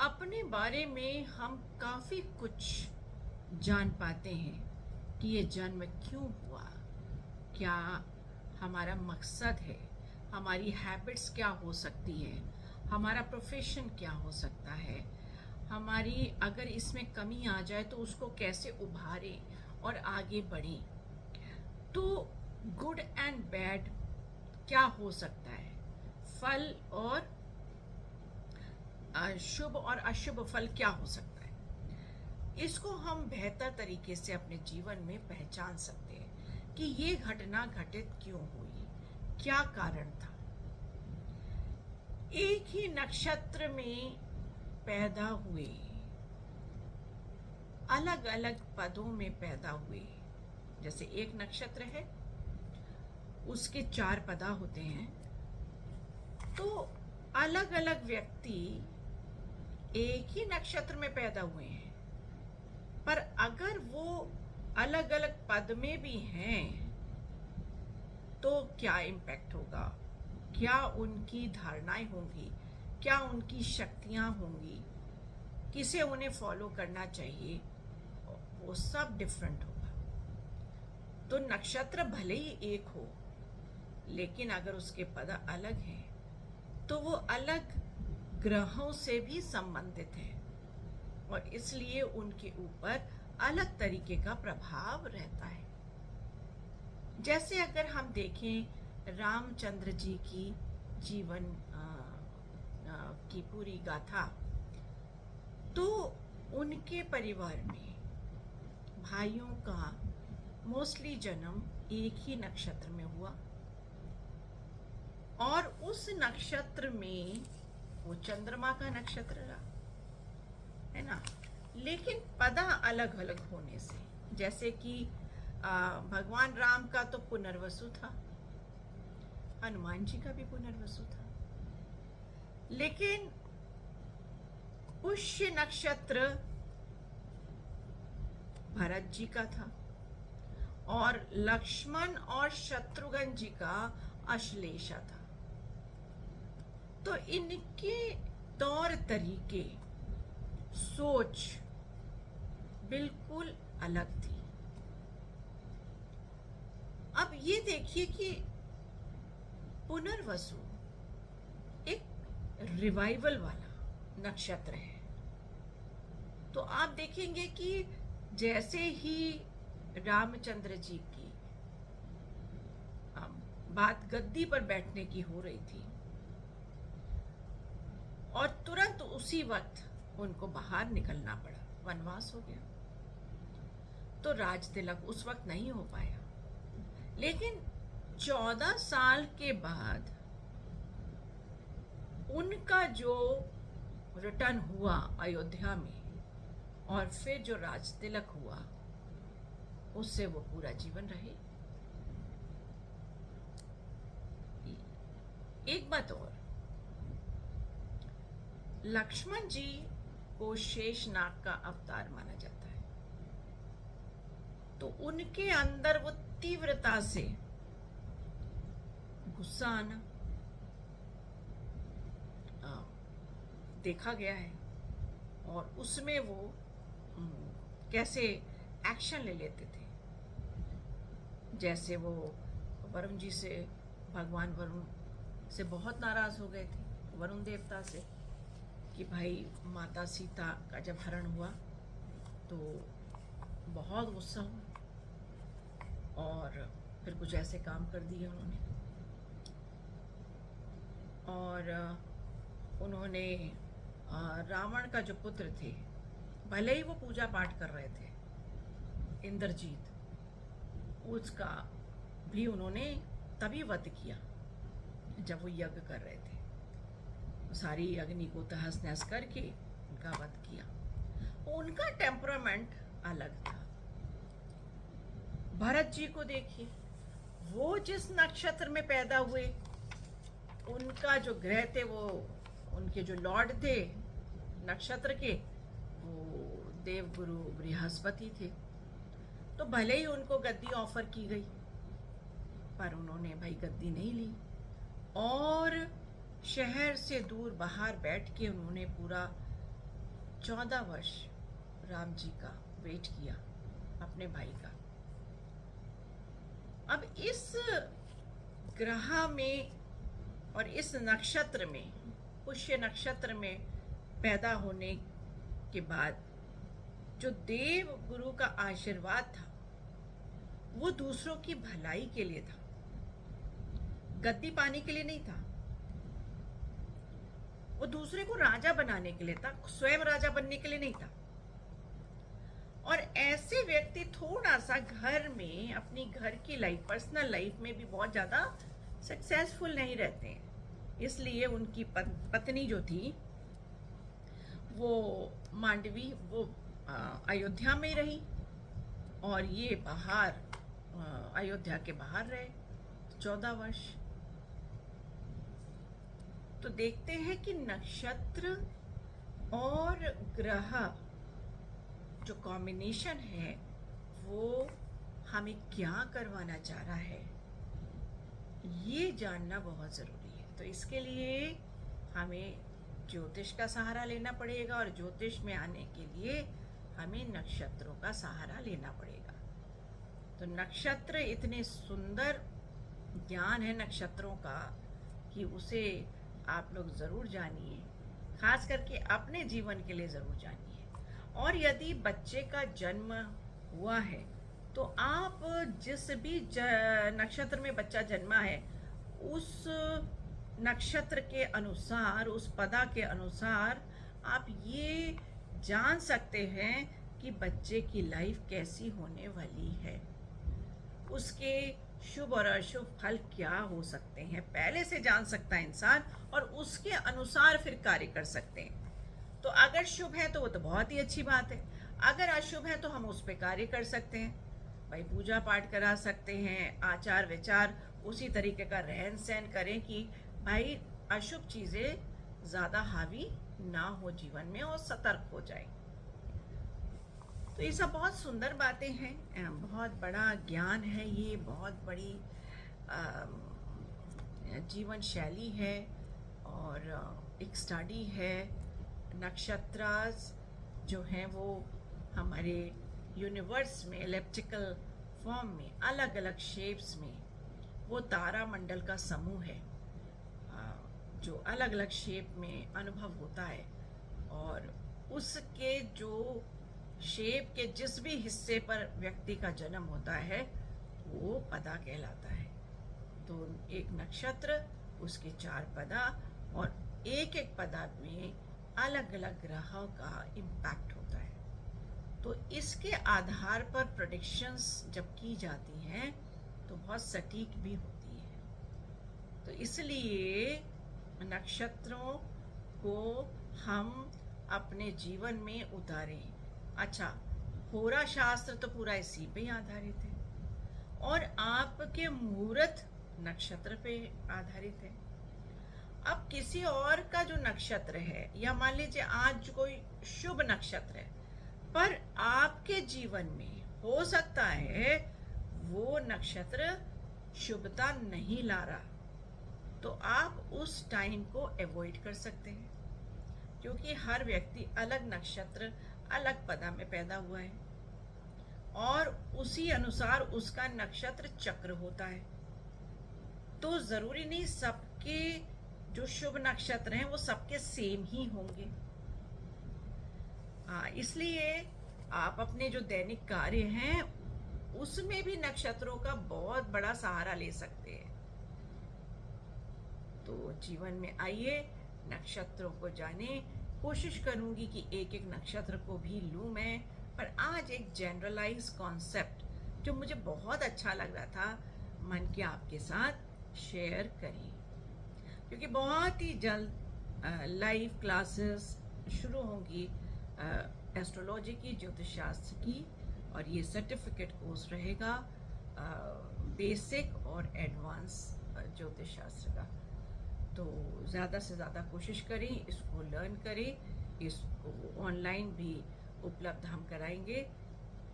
अपने बारे में हम काफ़ी कुछ जान पाते हैं कि ये जन्म क्यों हुआ, क्या हमारा मकसद है, हमारी हैबिट्स क्या हो सकती है, हमारा प्रोफेशन क्या हो सकता है, हमारी अगर इसमें कमी आ जाए तो उसको कैसे उभारें और आगे बढ़ें। तो गुड एंड बैड क्या हो सकता है, फल और शुभ और अशुभ फल क्या हो सकता है, इसको हम बेहतर तरीके से अपने जीवन में पहचान सकते हैं कि ये घटना घटित क्यों हुई, क्या कारण था। एक ही नक्षत्र में पैदा हुए, अलग अलग पदों में पैदा हुए। जैसे एक नक्षत्र है, उसके 4 पदा होते हैं, तो अलग अलग व्यक्ति एक ही नक्षत्र में पैदा हुए हैं, पर अगर वो अलग अलग पद में भी हैं तो क्या इम्पैक्ट होगा, क्या उनकी धारणाएं होंगी, क्या उनकी शक्तियां होंगी, किसे उन्हें फॉलो करना चाहिए, वो सब डिफरेंट होगा। तो नक्षत्र भले ही एक हो, लेकिन अगर उसके पद अलग हैं तो वो अलग ग्रहों से भी संबंधित है और इसलिए उनके ऊपर अलग तरीके का प्रभाव रहता है। जैसे अगर हम देखें रामचंद्र जी की जीवन की पूरी गाथा, तो उनके परिवार में भाइयों का मोस्टली जन्म एक ही नक्षत्र में हुआ और उस नक्षत्र में वो चंद्रमा का नक्षत्र रहा, है ना। लेकिन पदा अलग अलग होने से, जैसे कि भगवान राम का तो पुनर्वसु था, हनुमान जी का भी पुनर्वसु था, लेकिन पुष्य नक्षत्र भरत जी का था और लक्ष्मण और शत्रुघ्न जी का अश्लेषा था। तो इनके तौर तरीके, सोच बिल्कुल अलग थी। अब ये देखिए कि पुनर्वसु एक रिवाइवल वाला नक्षत्र है, तो आप देखेंगे कि जैसे ही रामचंद्र जी की बात गद्दी पर बैठने की हो रही थी और तुरंत उसी वक्त उनको बाहर निकलना पड़ा, वनवास हो गया, तो राज तिलक उस वक्त नहीं हो पाया। लेकिन 14 साल के बाद उनका जो रिटर्न हुआ अयोध्या में और फिर जो राज तिलक हुआ, उससे वो पूरा जीवन रहे। एक बात और, लक्ष्मण जी को शेषनाग का अवतार माना जाता है, तो उनके अंदर वो तीव्रता से गुस्सा आना देखा गया है और उसमें वो कैसे एक्शन ले लेते थे। जैसे वो वरुण जी से, भगवान वरुण से बहुत नाराज हो गए थे, वरुण देवता से, कि भाई माता सीता का जब हरण हुआ तो बहुत गुस्सा हुआ और फिर कुछ ऐसे काम कर दिए उन्होंने। और उन्होंने रावण का जो पुत्र थे, भले ही वो पूजा पाठ कर रहे थे, इंद्रजीत, उसका भी उन्होंने तभी वध किया जब वो यज्ञ कर रहे थे। सारी अग्नि को तहस नहस करके उनका वध किया। उनका टेम्परामेंट अलग था। भरत जी को देखिए, वो जिस नक्षत्र में पैदा हुए, उनका जो ग्रह थे, वो उनके जो लॉर्ड थे नक्षत्र के, वो देवगुरु बृहस्पति थे। तो भले ही उनको गद्दी ऑफर की गई, पर उन्होंने भाई गद्दी नहीं ली और शहर से दूर बाहर बैठ के उन्होंने पूरा 14 वर्ष राम जी का वेट किया अपने भाई का। अब इस ग्रह में और इस नक्षत्र में, पुष्य नक्षत्र में पैदा होने के बाद जो देव गुरु का आशीर्वाद था वो दूसरों की भलाई के लिए था, गद्दी पाने के लिए नहीं था। वो दूसरे को राजा बनाने के लिए था, स्वयं राजा बनने के लिए नहीं था। और ऐसे व्यक्ति थोड़ा सा घर में, अपनी घर की लाइफ, पर्सनल लाइफ में भी बहुत ज्यादा सक्सेसफुल नहीं रहते हैं। इसलिए उनकी पत्नी जो थी वो मांडवी, वो अयोध्या में रही और ये बाहर, अयोध्या के बाहर रहे 14 वर्ष। तो देखते हैं कि नक्षत्र और ग्रह जो कॉम्बिनेशन है वो हमें क्या करवाना चाह रहा है, ये जानना बहुत ज़रूरी है। तो इसके लिए हमें ज्योतिष का सहारा लेना पड़ेगा और ज्योतिष में आने के लिए हमें नक्षत्रों का सहारा लेना पड़ेगा। तो नक्षत्र इतने सुंदर ज्ञान है नक्षत्रों का कि उसे आप लोग ज़रूर जानिए, खास करके अपने जीवन के लिए ज़रूर जानिए। और यदि बच्चे का जन्म हुआ है तो आप जिस भी नक्षत्र में बच्चा जन्मा है उस नक्षत्र के अनुसार, उस पदा के अनुसार आप ये जान सकते हैं कि बच्चे की लाइफ कैसी होने वाली है, उसके शुभ और अशुभ फल क्या हो सकते हैं, पहले से जान सकता है इंसान और उसके अनुसार फिर कार्य कर सकते हैं। तो अगर शुभ है तो वो तो बहुत ही अच्छी बात है, अगर अशुभ है तो हम उस पर कार्य कर सकते हैं। भाई पूजा पाठ करा सकते हैं, आचार विचार उसी तरीके का रहन सहन करें कि भाई अशुभ चीजें ज्यादा हावी ना हो जीवन में और सतर्क हो जाए। तो ये सब बहुत सुंदर बातें हैं, बहुत बड़ा ज्ञान है, ये बहुत बड़ी जीवन शैली है और एक स्टडी है। नक्षत्रास जो हैं वो हमारे यूनिवर्स में एलिप्टिकल फॉर्म में, अलग अलग शेप्स में, वो तारा मंडल का समूह है जो अलग अलग शेप में अनुभव होता है और उसके जो शेप के जिस भी हिस्से पर व्यक्ति का जन्म होता है वो पदा कहलाता है। तो एक नक्षत्र, उसके 4 पदा और एक एक पदा में अलग अलग ग्रहों का इम्पैक्ट होता है। तो इसके आधार पर प्रेडिक्शंस जब की जाती हैं तो बहुत सटीक भी होती है। तो इसलिए नक्षत्रों को हम अपने जीवन में उतारें। अच्छा, होरा शास्त्र तो पूरा इसी पे आधारित है और आपके मुहूर्त नक्षत्र पे आधारित है। अब किसी और का जो नक्षत्र है, या मान लीजिए आज कोई शुभ नक्षत्र है, पर आपके जीवन में हो सकता है वो नक्षत्र शुभता नहीं ला रहा, तो आप उस टाइम को अवॉइड कर सकते हैं, क्योंकि हर व्यक्ति अलग नक्षत्र, अलग पदा में पैदा हुआ है और उसी अनुसार उसका नक्षत्र चक्र होता है। तो जरूरी नहीं सबके जो शुभ नक्षत्र हैं वो सबके सेम ही होंगे। इसलिए आप अपने जो दैनिक कार्य हैं उसमें भी नक्षत्रों का बहुत बड़ा सहारा ले सकते हैं। तो जीवन में आइए, नक्षत्रों को जाने। कोशिश करूंगी कि एक एक नक्षत्र को भी लूं मैं, पर आज एक जनरलाइज कॉन्सेप्ट जो मुझे बहुत अच्छा लग रहा था मन के आपके साथ शेयर करें, क्योंकि बहुत ही जल्द लाइव क्लासेस शुरू होंगी एस्ट्रोलॉजी की, ज्योतिष शास्त्र की, और ये सर्टिफिकेट कोर्स रहेगा बेसिक और एडवांस ज्योतिष शास्त्र का। तो ज़्यादा से ज़्यादा कोशिश करें, इसको लर्न करें। इसको ऑनलाइन भी उपलब्ध हम कराएंगे,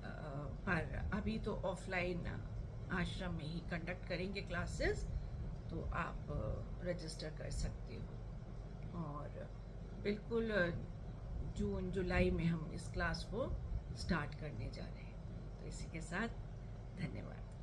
पर अभी तो ऑफलाइन आश्रम में ही कंडक्ट करेंगे क्लासेस, तो आप रजिस्टर कर सकते हो। और बिल्कुल जून जुलाई में हम इस क्लास को स्टार्ट करने जा रहे हैं। तो इसी के साथ धन्यवाद।